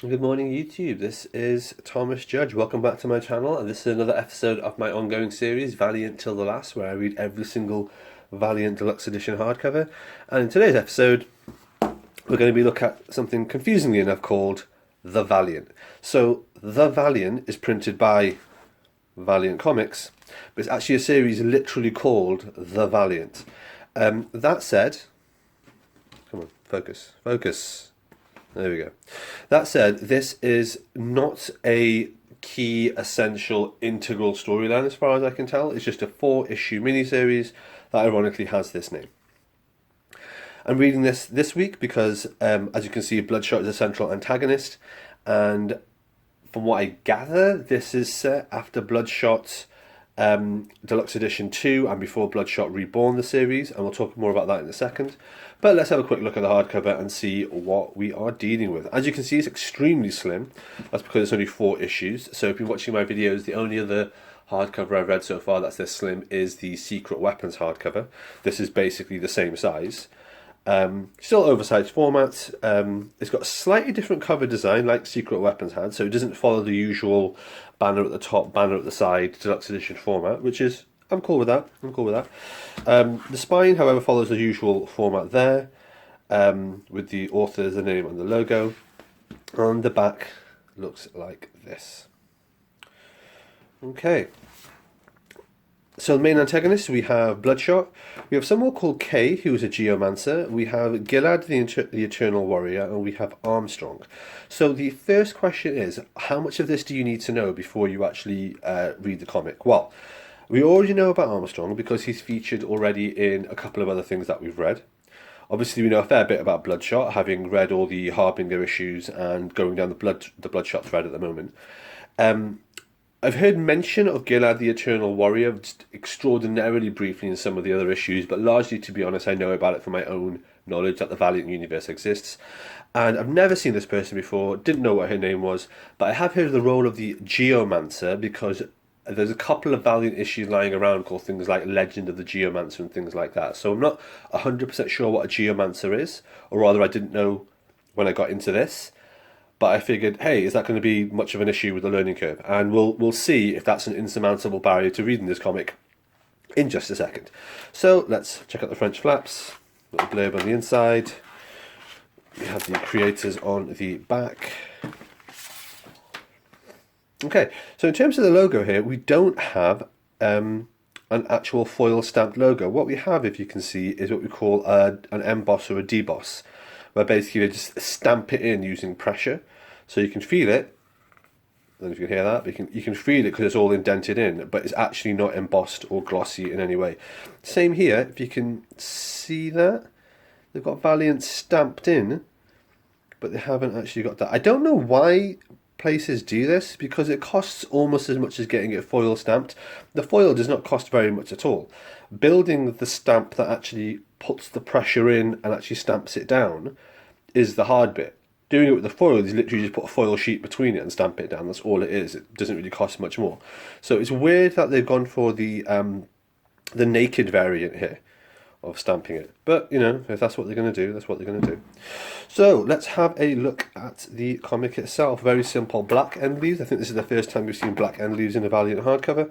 Good morning, YouTube. This is Thomas Judge. Welcome back to my channel, and this is another episode of my ongoing series, Valiant Till the Last, where I read every single Valiant Deluxe Edition hardcover. And in today's episode, we're going to be looking at something confusingly enough called The Valiant. So, The Valiant is printed by Valiant Comics, but it's actually a series literally called The Valiant. That said, come on, focus. There we go. That said, this is not a key, essential, integral storyline as far as I can tell. It's just a 4-issue miniseries that ironically has this name. I'm reading this week because, as you can see, Bloodshot is a central antagonist, and from what I gather, this is set after Bloodshot Deluxe Edition 2 and before Bloodshot Reborn, the series, and we'll talk more about that in a second. But let's have a quick look at the hardcover and see what we are dealing with. As you can see, it's extremely slim. That's because it's only 4 issues. So if you're watching my videos, the only other hardcover I've read so far that's this slim is the Secret Weapons hardcover. This is basically the same size. Still oversized format. It's got a slightly different cover design like Secret Weapons had, so it doesn't follow the usual banner at the top, banner at the side, deluxe edition format, which is, I'm cool with that. The spine, however, follows the usual format there, with the author, the name and the logo. And the back looks like this. Okay. So the main antagonists, we have Bloodshot, we have someone called Kay, who is a geomancer, we have Gilad, the Eternal Warrior, and we have Armstrong. So the first question is, how much of this do you need to know before you actually read the comic? Well, we already know about Armstrong because he's featured already in a couple of other things that we've read. Obviously, we know a fair bit about Bloodshot, having read all the Harbinger issues and going down the Bloodshot thread at the moment. I've heard mention of Gilad the Eternal Warrior just extraordinarily briefly in some of the other issues, but largely, to be honest, I know about it from my own knowledge that the Valiant universe exists. And I've never seen this person before, didn't know what her name was, but I have heard of the role of the Geomancer because there's a couple of Valiant issues lying around called things like Legend of the Geomancer and things like that. So I'm not 100% sure what a Geomancer is, or rather I didn't know when I got into this. But I figured, hey, is that going to be much of an issue with the learning curve? And we'll see if that's an insurmountable barrier to reading this comic in just a second. So let's check out the French flaps. Little blurb on the inside. We have the creators on the back. Okay, so in terms of the logo here, we don't have an actual foil stamped logo. What we have, if you can see, is what we call an emboss or a deboss, where basically they just stamp it in using pressure. So you can feel it. I don't know if you can hear that, but you can feel it because it's all indented in, but it's actually not embossed or glossy in any way. Same here, if you can see that. They've got Valiant stamped in, but they haven't actually got that. I don't know why places do this, because it costs almost as much as getting it foil stamped. The foil does not cost very much at all. Building the stamp that actually puts the pressure in and actually stamps it down is the hard bit. Doing it with the foil is literally just put a foil sheet between it and stamp it down. That's all it is. It doesn't really cost much more. So it's weird that they've gone for the naked variant here of stamping it. But, you know, if that's what they're going to do, that's what they're going to do. So let's have a look at the comic itself. Very simple black end leaves. I think this is the first time we've seen black end leaves in a Valiant hardcover.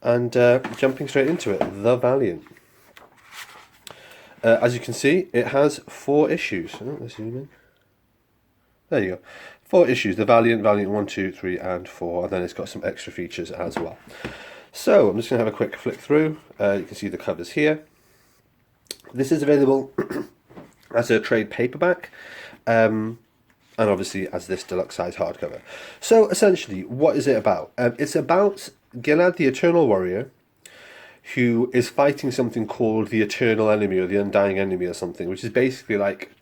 And jumping straight into it, The Valiant. As you can see, it has 4 issues. Oh, let's zoom in. There you go. 4 issues. The Valiant, Valiant 1, 2, 3, and 4. And then it's got some extra features as well. So I'm just going to have a quick flick through. You can see the covers here. This is available as a trade paperback, and obviously as this deluxe size hardcover. So essentially, what is it about? It's about Gilad the Eternal Warrior, who is fighting something called the Eternal Enemy or the Undying Enemy or something, which is basically like,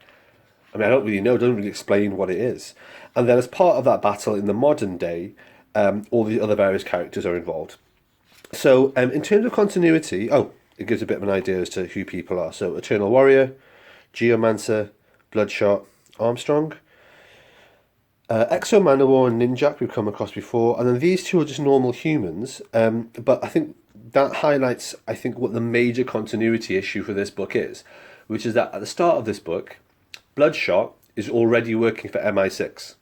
I mean, I don't really know, it doesn't really explain what it is. And then as part of that battle in the modern day, all the other various characters are involved. So in terms of continuity, it gives a bit of an idea as to who people are. So Eternal Warrior, Geomancer, Bloodshot, Armstrong, Exo Manowar and Ninjak we've come across before, and then these two are just normal humans. But I think that highlights, what the major continuity issue for this book is, which is that at the start of this book, Bloodshot is already working for MI6.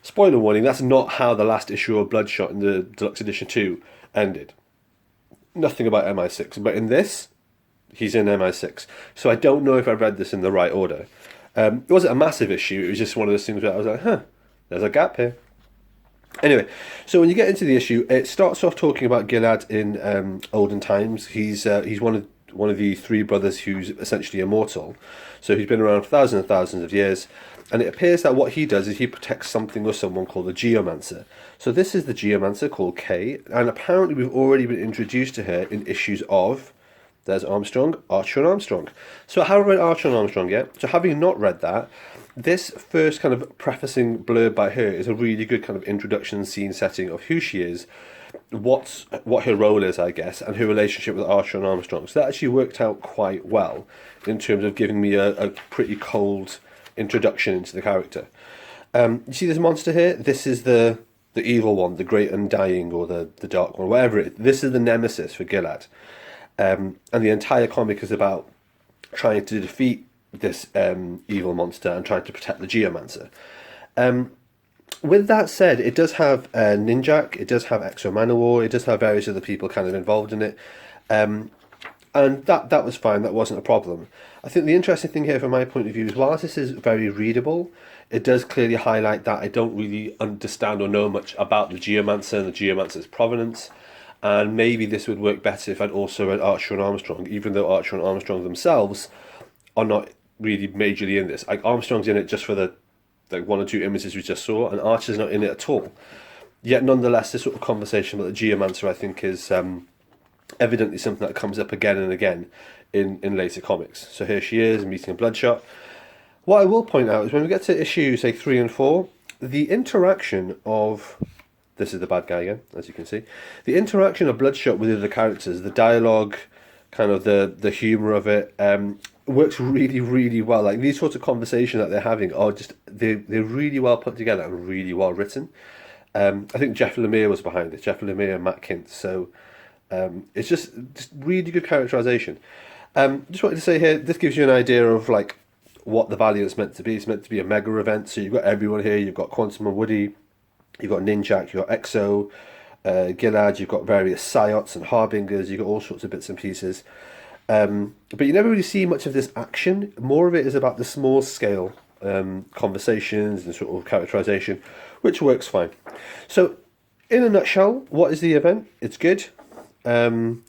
Spoiler warning, that's not how the last issue of Bloodshot in the Deluxe Edition 2 ended. Nothing about MI6, but in this, he's in MI6. So I don't know if I read this in the right order. It wasn't a massive issue, it was just one of those things where I was like, huh, there's a gap here. Anyway, so when you get into the issue, it starts off talking about Gilad in olden times. He's one of the three brothers who's essentially immortal. So he's been around for thousands and thousands of years, and it appears that what he does is he protects something or someone called a geomancer. So this is the geomancer called Kay, and apparently we've already been introduced to her in issues of, there's Armstrong, Archer and Armstrong. So I haven't read Archer and Armstrong yet, so having not read that, this first kind of prefacing blurb by her is a really good kind of introduction scene setting of who she is, what her role is, I guess, and her relationship with Archer and Armstrong. So that actually worked out quite well in terms of giving me a pretty cold introduction into the character. You see this monster here? This is the evil one, the great undying, or the dark one, whatever it is. This is the nemesis for Gilad. And the entire comic is about trying to defeat this evil monster and trying to protect the geomancer. With that said, it does have Ninjak, it does have Exo Manowar, it does have various other people kind of involved in it. And that was fine, that wasn't a problem. I think the interesting thing here from my point of view is whilst this is very readable, it does clearly highlight that I don't really understand or know much about the Geomancer and the Geomancer's provenance. And maybe this would work better if I'd also read Archer and Armstrong, even though Archer and Armstrong themselves are not really majorly in this. Like Armstrong's in it just for the one or two images we just saw, and Archer's not in it at all. Yet nonetheless, this sort of conversation about the Geomancer, I think, is evidently something that comes up again and again in later comics. So here she is meeting a Bloodshot. What I will point out is when we get to issues, say, 3 and 4, the interaction of... This is the bad guy again, as you can see. The interaction of Bloodshot with the characters, the dialogue, kind of the humour of it, works really, really well. Like these sorts of conversations that they're having are just, they're really well put together and really well written. I think Jeff Lemire was behind it, Jeff Lemire and Matt Kint. So it's just really good characterization. Just wanted to say here, this gives you an idea of like what the Valiant's meant to be. It's meant to be a mega event. So you've got everyone here. You've got Quantum and Woody. You've got Ninjak. You've got Exo, Gilad. You've got various Psyots and Harbingers. You've got all sorts of bits and pieces. But you never really see much of this action. More of it is about the small scale conversations and sort of characterization, which works fine. So, in a nutshell, what is the event? It's good. When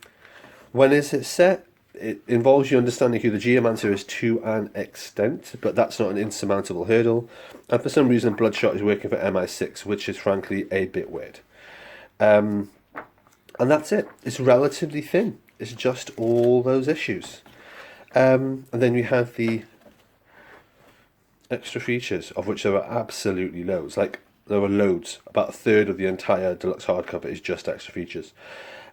is it set? It involves you understanding who the Geomancer is to an extent, but that's not an insurmountable hurdle. And for some reason, Bloodshot is working for MI6, which is frankly a bit weird. And that's it. It's relatively thin. It's just all those issues. And then we have the extra features, of which there are absolutely loads. Like, there are loads. About a third of the entire deluxe hardcover is just extra features.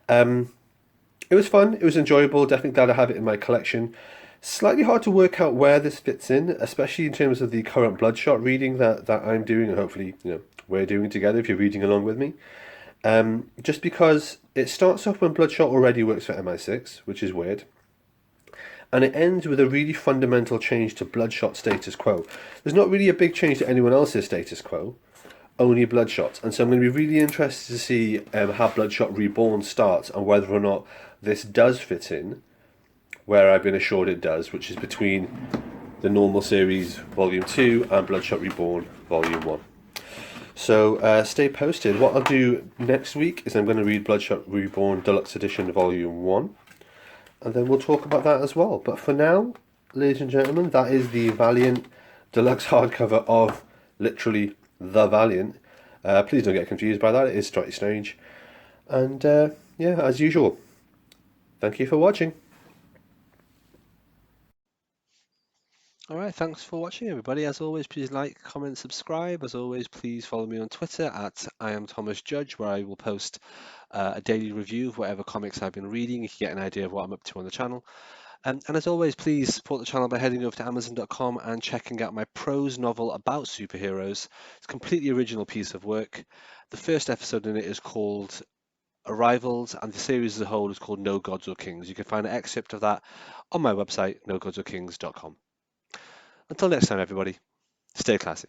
It was fun. It was enjoyable. Definitely glad I have it in my collection. Slightly hard to work out where this fits in, especially in terms of the current Bloodshot reading that I'm doing, and hopefully we're doing together if you're reading along with me. Just because it starts off when Bloodshot already works for MI6, which is weird. And it ends with a really fundamental change to Bloodshot status quo. There's not really a big change to anyone else's status quo, only Bloodshot. And so I'm going to be really interested to see how Bloodshot Reborn starts and whether or not this does fit in where I've been assured it does, which is between the normal series Volume 2 and Bloodshot Reborn Volume 1. So stay posted. What I'll do next week is I'm going to read Bloodshot Reborn Deluxe Edition Volume 1, and then we'll talk about that as well. But for now, ladies and gentlemen, that is the Valiant Deluxe hardcover of literally the Valiant. Please don't get confused by that, it is slightly strange. And yeah, as usual, thank you for watching. Alright, thanks for watching everybody. As always, please like, comment, subscribe. As always, please follow me on Twitter at @IamThomasJudge, where I will post a daily review of whatever comics I've been reading. You can get an idea of what I'm up to on the channel. And as always, please support the channel by heading over to Amazon.com and checking out my prose novel about superheroes. It's a completely original piece of work. The first episode in it is called Arrivals, and the series as a whole is called No Gods or Kings. You can find an excerpt of that on my website, nogodsorkings.com. Until next time, everybody, stay classy.